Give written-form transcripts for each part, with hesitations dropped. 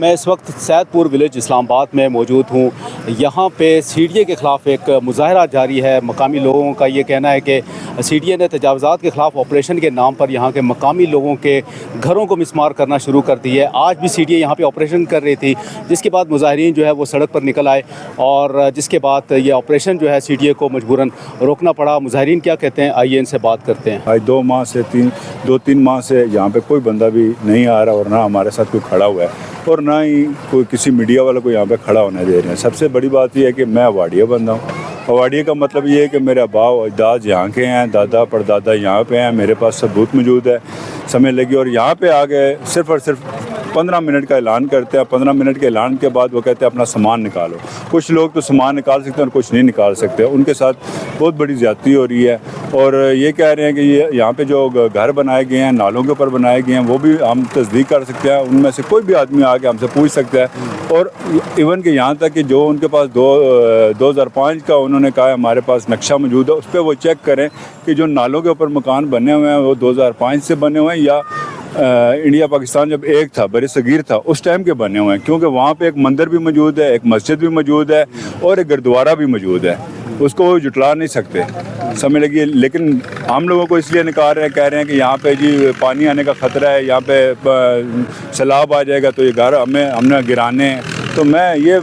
میں اس وقت سیدپور ولیج اسلام آباد میں موجود ہوں۔ یہاں پہ سی ڈی اے کے خلاف ایک مظاہرہ جاری ہے۔ مقامی لوگوں کا یہ کہنا ہے کہ سی ڈی اے نے تجاوزات کے خلاف آپریشن کے نام پر یہاں کے مقامی لوگوں کے گھروں کو مسمار کرنا شروع کر دی ہے۔ آج بھی سی ڈی اے یہاں پہ آپریشن کر رہی تھی، جس کے بعد مظاہرین جو ہے وہ سڑک پر نکل آئے اور جس کے بعد یہ آپریشن جو ہے سی ڈی اے کو مجبوراً روکنا پڑا۔ مظاہرین کیا کہتے ہیں، آئیے ان سے بات کرتے ہیں۔ آج دو تین ماہ سے یہاں پہ کوئی بندہ بھی نہیں آ رہا اور نہ ہمارے ساتھ کوئی کھڑا ہوا ہے اور نہ ہی کوئی کسی میڈیا والا کو یہاں پہ کھڑا ہونے دے رہے ہیں۔ سب سے بڑی بات یہ ہے کہ میں اواڑیہ بندہ ہوں۔ اواڑیہ کا مطلب یہ ہے کہ میرے آبا و اجداد یہاں کے ہیں، دادا پردادا یہاں پہ ہیں، میرے پاس ثبوت موجود ہے۔ سمجھ لگی اور یہاں پہ آ گئے صرف اور صرف 15 منٹ کا اعلان کرتے ہیں۔ 15 منٹ کے اعلان کے بعد وہ کہتے ہیں اپنا سامان نکالو۔ کچھ لوگ تو سامان نکال سکتے ہیں اور کچھ نہیں نکال سکتے۔ ان کے ساتھ بہت بڑی زیادتی ہو رہی ہے اور یہ کہہ رہے ہیں کہ یہ یہاں پہ جو گھر بنائے گئے ہیں، نالوں کے اوپر بنائے گئے ہیں، وہ بھی ہم تصدیق کر سکتے ہیں۔ ان میں سے کوئی بھی آدمی آ کے ہم سے پوچھ سکتا ہے اور ایون کہ یہاں تک کہ جو ان کے پاس 2005 کا انہوں نے کہا ہے ہمارے پاس نقشہ موجود ہے، اس پہ وہ چیک کریں کہ جو نالوں کے اوپر مکان بنے ہوئے ہیں وہ 2005 سے بنے ہوئے ہیں یا انڈیا پاکستان جب ایک تھا، بر صغیر تھا، اس ٹائم کے بنے ہوئے ہیں، کیونکہ وہاں پہ ایک مندر بھی موجود ہے، ایک مسجد بھی موجود ہے اور ایک گردوارہ بھی موجود ہے۔ اس کو وہ جٹلا نہیں سکتے، سمجھ لگی۔ لیکن ہم لوگوں کو اس لیے نکال رہے ہیں، کہہ رہے ہیں کہ یہاں پہ جی پانی آنے کا خطرہ ہے، یہاں پہ سیلاب آ جائے گا تو یہ گھر ہم نے گرانے ہیں۔ تو میں یہ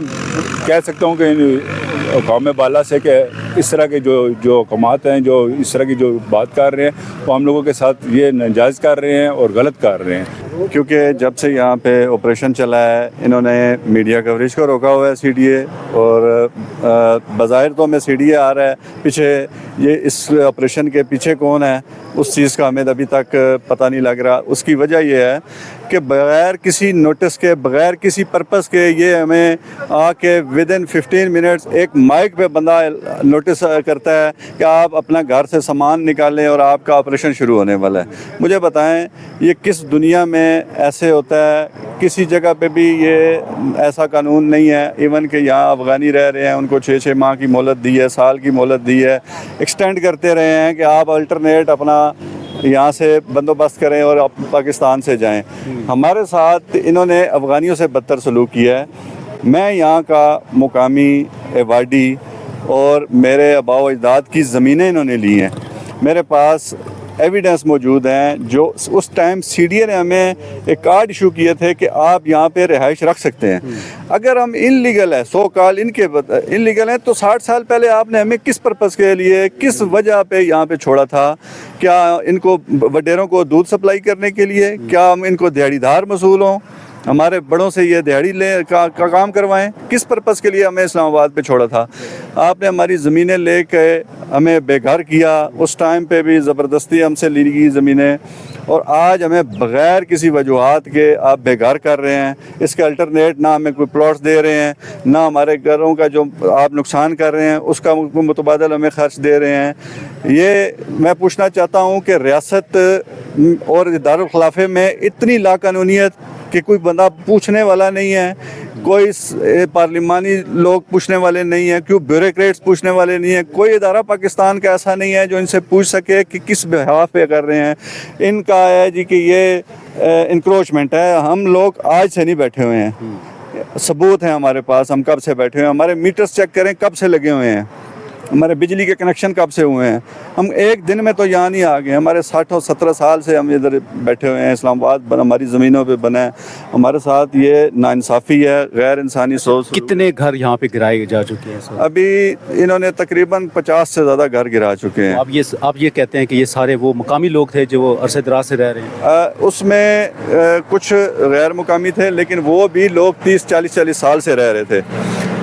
کہہ سکتا ہوں کہ قوم بالا سے کہ اس طرح کے جو حکومات ہیں جو اس طرح کی جو بات کر رہے ہیں وہ ہم لوگوں کے ساتھ یہ ناجائز کر رہے ہیں اور غلط کر رہے ہیں۔ کیونکہ جب سے یہاں پہ آپریشن چلا ہے انہوں نے میڈیا کوریج کو روکا ہوا ہے سی ڈی اے، اور بظاہر تو ہمیں سی ڈی اے آ رہا ہے، پیچھے یہ اس آپریشن کے پیچھے کون ہے اس چیز کا ہمیں ابھی تک پتہ نہیں لگ رہا۔ اس کی وجہ یہ ہے کہ بغیر کسی نوٹس کے، بغیر کسی پرپس کے یہ ہمیں آ کے ودن 15 منٹس ایک مائک پہ بندہ نوٹس کرتا ہے کہ آپ اپنا گھر سے سامان نکالیں اور آپ کا آپریشن شروع ہونے والا ہے۔ مجھے بتائیں یہ کس دنیا میں ایسے ہوتا ہے؟ کسی جگہ پہ بھی یہ ایسا قانون نہیں ہے۔ ایون کہ یہاں افغانی رہ رہے ہیں، ان کو 6 ماہ کی مہلت دی ہے، سال کی مہلت دی ہے، ایکسٹینڈ کرتے رہے ہیں کہ آپ الٹرنیٹ اپنا یہاں سے بندوبست کریں اور پاکستان سے جائیں۔ ہمارے ساتھ انہوں نے افغانیوں سے بدتر سلوک کیا ہے۔ میں یہاں کا مقامی ایوارڈی اور میرے آبا و اجداد کی زمینیں انہوں نے لی ہیں۔ میرے پاس ایویڈنس موجود ہیں جو اس ٹائم سی ڈی اے نے ہمیں ایک کارڈ ایشو کیے تھے کہ آپ یہاں پہ رہائش رکھ سکتے ہیں۔ اگر ہم انلیگل ہے، سو کال انلیگل ہیں، تو 60 سال پہلے آپ نے ہمیں کس پرپس کے لیے، کس وجہ پہ یہاں پہ چھوڑا تھا؟ کیا ان کو وڈیروں کو دودھ سپلائی کرنے کے لیے؟ کیا ہم ان کو دیہڑی دھار مصول ہوں، ہمارے بڑوں سے یہ دیہڑی کا کام کروائیں؟ کس پرپس کے لیے ہمیں اسلام آباد پہ چھوڑا تھا؟ آپ نے ہماری زمینیں لے کے ہمیں بے گھر کیا، اس ٹائم پہ بھی زبردستی ہم سے لی گئی زمینیں، اور آج ہمیں بغیر کسی وجوہات کے آپ بے گھر کر رہے ہیں۔ اس کے الٹرنیٹ نہ ہمیں کوئی پلاٹس دے رہے ہیں، نہ ہمارے گھروں کا جو آپ نقصان کر رہے ہیں اس کا متبادل ہمیں خرچ دے رہے ہیں۔ یہ میں پوچھنا چاہتا ہوں کہ ریاست اور دارالخلافے میں اتنی لاقانونیت کہ کوئی بندہ پوچھنے والا نہیں ہے، کوئی پارلیمانی لوگ پوچھنے والے نہیں ہیں، کیوں بیوروکریٹس پوچھنے والے نہیں ہیں، کوئی ادارہ پاکستان کا ایسا نہیں ہے جو ان سے پوچھ سکے کہ کس بحاف پہ کر رہے ہیں۔ ان کا ہے جی کہ یہ انکروچمنٹ ہے۔ ہم لوگ آج سے نہیں بیٹھے ہوئے ہیں، ثبوت ہیں ہمارے پاس، ہم کب سے بیٹھے ہوئے ہیں۔ ہمارے میٹرز چیک کریں کب سے لگے ہوئے ہیں، ہمارے بجلی کے کنیکشن کب سے ہوئے ہیں۔ ہم ایک دن میں تو یہاں نہیں آ گئے، ہمارے 60 اور 17 سال سے ہم ادھر بیٹھے ہوئے ہیں، اسلام آباد ہماری زمینوں پہ بنا ہے۔ ہمارے ساتھ یہ ناانصافی ہے، غیر انسانی سوچ۔ کتنے گھر یہاں پہ گرائے جا چکے ہیں سر؟ ابھی انہوں نے تقریباً 50 سے زیادہ گھر گرا چکے ہیں۔ آپ یہ کہتے ہیں کہ یہ سارے وہ مقامی لوگ تھے جو وہ عرصے دراز سے رہ رہے ہیں؟ اس میں کچھ غیر مقامی تھے، لیکن وہ بھی لوگ 30-40 سال سے رہ رہے تھے۔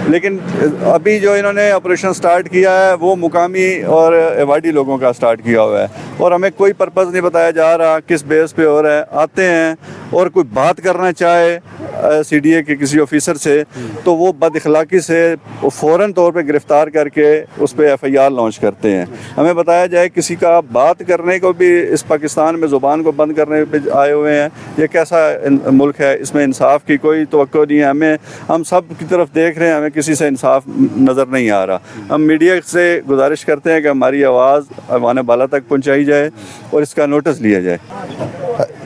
لیکن ابھی جو انہوں نے آپریشن سٹارٹ کیا ہے وہ مقامی اور ایوارڈی لوگوں کا سٹارٹ کیا ہوا ہے، اور ہمیں کوئی پرپس نہیں بتایا جا رہا کس بیس پہ ہو رہا ہے۔ آتے ہیں اور کوئی بات کرنا چاہے سی ڈی اے کے کسی آفیسر سے تو وہ بد اخلاقی سے فوراً طور پہ گرفتار کر کے اس پہ ایف آئی آر لانچ کرتے ہیں۔ ہمیں بتایا جائے کسی کا بات کرنے کو بھی اس پاکستان میں زبان کو بند کرنے پہ آئے ہوئے ہیں۔ یہ کیسا ملک ہے؟ اس میں انصاف کی کوئی توقع نہیں ہے۔ ہم سب کی طرف دیکھ رہے ہیں، ہمیں کسی سے انصاف نظر نہیں آ رہا۔ ہم میڈیا سے گزارش کرتے ہیں کہ ہماری آواز ایوان بالا تک پہنچائی جائے اور اس کا نوٹس لیا جائے۔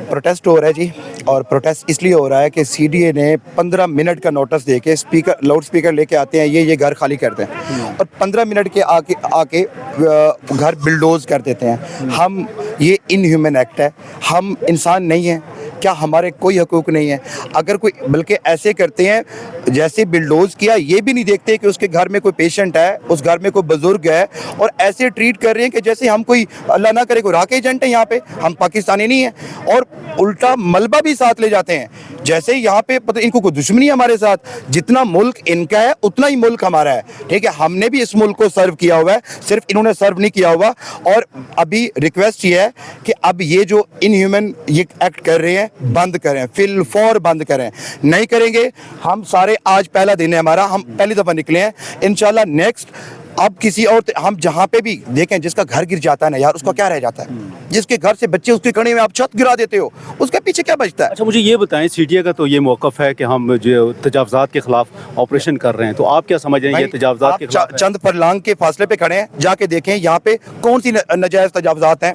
پروٹیسٹ ہو رہا ہے جی, اور پروٹیسٹ اس لیے ہو رہا ہے کہ سی ڈی اے نے 15 منٹ کا نوٹس دے کے لاؤڈ اسپیکر لے کے آتے ہیں, یہ گھر خالی کرتے ہیں, اور 15 منٹ کے آ کے گھر بلڈوز کر دیتے ہیں. ہم یہ ان ہیومن ایکٹ ہے, ہم انسان نہیں ہیں کیا؟ ہمارے کوئی حقوق نہیں ہے اگر کوئی, بلکہ ایسے کرتے ہیں جیسے بلڈوز کیا, یہ بھی نہیں دیکھتے کہ اس کے گھر میں کوئی پیشنٹ ہے, اس گھر میں کوئی بزرگ ہے, اور ایسے ٹریٹ کر رہے ہیں کہ جیسے ہم کوئی اللہ نہ کرے کوئی راک ایجنٹ ہے. یہاں پہ ہم پاکستانی نہیں ہیں, اور الٹا ملبہ بھی ساتھ لے جاتے ہیں, جیسے یہاں پہ ان کو کوئی دشمنی ہے ہمارے ساتھ. جتنا ملک ان کا ہے اتنا ہی ملک ہمارا ہے, ٹھیک ہے؟ ہم نے بھی اس ملک کو سرو کیا ہوا ہے, صرف انہوں نے سرو نہیں کیا ہوا. اور ابھی ریکویسٹ یہ ہے کہ اب یہ جو ان ہیومن یہ ایکٹ کر رہے ہیں بند کریں, فی الفور بند کریں. نہیں کریں گے ہم سارے, آج پہلا دن ہے ہمارا, ہم پہلی دفعہ نکلے ہیں انشاءاللہ. نیکسٹ اب کسی اور, ہم جہاں پہ بھی دیکھیں جس کا گھر گر جاتا ہے نا یار, اس کا کیا رہ جاتا ہے؟ جس کے گھر سے بچے اس کے کڑے میں آپ چھت گرا دیتے ہو, اس کے پیچھے کیا بچتا ہے؟ اچھا مجھے یہ بتائیں, سی ڈی اے کا تو یہ موقف ہے کہ ہم جو تجاوزات کے خلاف آپریشن کر رہے ہیں, تو آپ کیا سمجھ رہے ہیں یہ تجاوزات کے خلاف ہے؟ چند پرلانگ کے فاصلے پہ کھڑے ہیں, جا کے دیکھیں یہاں پہ کون سی ناجائز تجاوزات ہیں,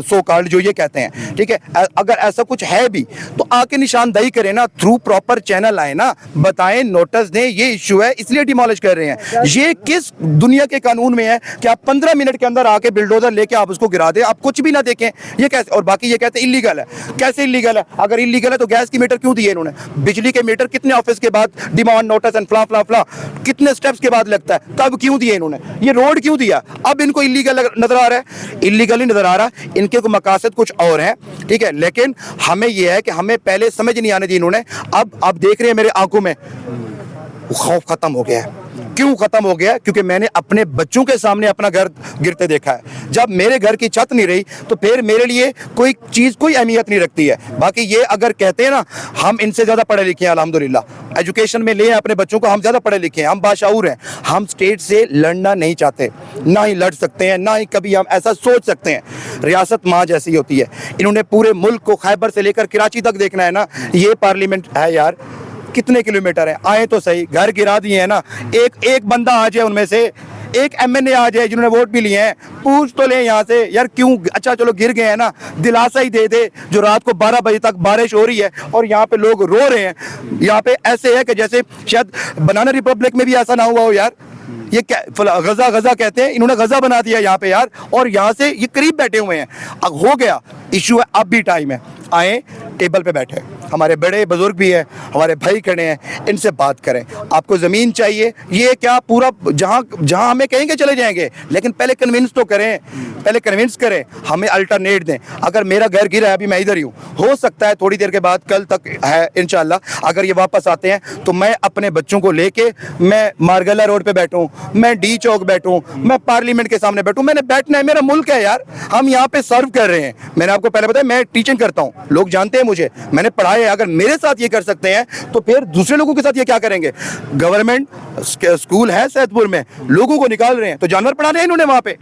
سو کالڈ جو یہ کہتے ہیں, ٹھیک ہے؟ اگر ایسا کچھ ہے بھی تو آ کے نشاندہی کریں نا, تھرو پراپر چینل آئے نا, بتائیں, نوٹس دیں یہ ایشو ہے اس لیے ڈیمالش کر رہے ہیں. یہ کس دنیا کے قانون میں ہے کہ آپ 15 منٹ کے اندر آ کے بلڈوزر لے کے آپ اس کو گرا دیں, آپ کچھ بھی نہ دیکھیں؟ یہ کیسے؟ اور باقی یہ کہتے ہیں اللیگل ہے. کیسے اللیگل ہے؟ اگر اللیگل ہے تو گیس کی میٹر کیوں دیے انہوں نے؟ بجلی کے میٹر کتنے آفس کے بعد ڈیمانڈ نوٹس اینڈ فلاں فلاں فلاں کتنے سٹیپس کے بعد لگتا ہے, تب کیوں دیے انہوں نے؟ یہ روڈ کیوں دیا؟ اب ان کو اللیگل نظر آ رہا ہے, اللیگل ہی نظر آ رہا, ان کے مقاصد کچھ اور ہیں, ٹھیک ہے؟ لیکن ہمیں یہ ہے کہ ہمیں پہلے سمجھ نہیں آنے دی انہوں نے. اب دیکھ رہے ہیں میرے آنکھوں میں خوف ختم ہو گیا ہے. کیوں ختم ہو گیا؟ کیونکہ میں نے اپنے بچوں کے سامنے اپنا گھر گرتے دیکھا ہے. جب میرے گھر کی چھت نہیں رہی تو پھر میرے لیے کوئی چیز کوئی اہمیت نہیں رکھتی ہے. باقی یہ اگر کہتے ہیں نا ہم ان سے زیادہ پڑھے لکھے ہیں الحمدللہ, ایجوکیشن میں لے اپنے بچوں کو, ہم زیادہ پڑھے لکھے ہیں, ہم باشعور ہیں, ہم اسٹیٹ سے لڑنا نہیں چاہتے, نہ ہی لڑ سکتے ہیں, نہ ہی کبھی ہم ایسا سوچ سکتے ہیں. ریاست ماں جیسی ہوتی ہے. انہوں نے پورے ملک کو خیبر سے لے کر کراچی تک دیکھنا ہے نا. یہ پارلیمنٹ ہے یار, کتنے کلومیٹر ہیں, آئے تو صحیح, گھر گرا دیے ہیں نا. ایک بندہ آ جائے ان میں سے, ایک ایم این اے آ جائے جنہوں نے ووٹ بھی لیے ہیں, پوچھ تو لیں یہاں سے یار کیوں. اچھا چلو گر گئے ہیں نا, دلاسا ہی دے دے. جو رات کو 12 بجے تک بارش ہو رہی ہے اور یہاں پہ لوگ رو رہے ہیں, یہاں پہ ایسے ہے کہ جیسے شاید بنانا ریپبلک میں بھی ایسا نہ ہوا ہو یار. یہ غزہ کہتے ہیں, انہوں نے غزہ بنا دیا یہاں پہ یار, اور یہاں سے یہ قریب بیٹھے ہوئے ہیں. اب ہو گیا ایشو ہے, اب بھی ٹائم ہے, آئیں ٹیبل پہ بیٹھے, ہمارے بڑے بزرگ بھی ہیں, ہمارے بھائی کھڑے ہیں, ان سے بات کریں. آپ کو زمین چاہیے, یہ کیا پورا جہاں ہمیں کہیں گے چلے جائیں گے, لیکن پہلے کنونس تو کریں, پہلے کنونس کریں, ہمیں الٹرنیٹ دیں. اگر میرا گھر گرا ہے, ابھی میں ادھر ہی ہوں, ہو سکتا ہے تھوڑی دیر کے بعد کل تک ہے انشاءاللہ, اگر یہ واپس آتے ہیں تو میں اپنے بچوں کو لے کے میں مارگلہ روڈ پہ بیٹھوں, میں ڈی چوک بیٹھوں, میں پارلیمنٹ کے سامنے بیٹھوں. میں نے بیٹھنا ہے, میرا ملک ہے یار, ہم یہاں پہ سرو کر رہے ہیں. میں نے آپ کو پہلے بتایا میں ٹیچنگ کرتا ہوں, لوگ جانتے ہیں مجھے, میں نے پڑھایا ہے. اگر میرے ساتھ یہ کر سکتے ہیں تو پھر دوسرے لوگوں کے ساتھ یہ کیا کریں گے؟ گورنمنٹ اسکول ہے سیدپور میں, لوگوں کو نکال رہے ہیں تو جانور پڑھا رہے ہیں انہوں نے وہاں پہ.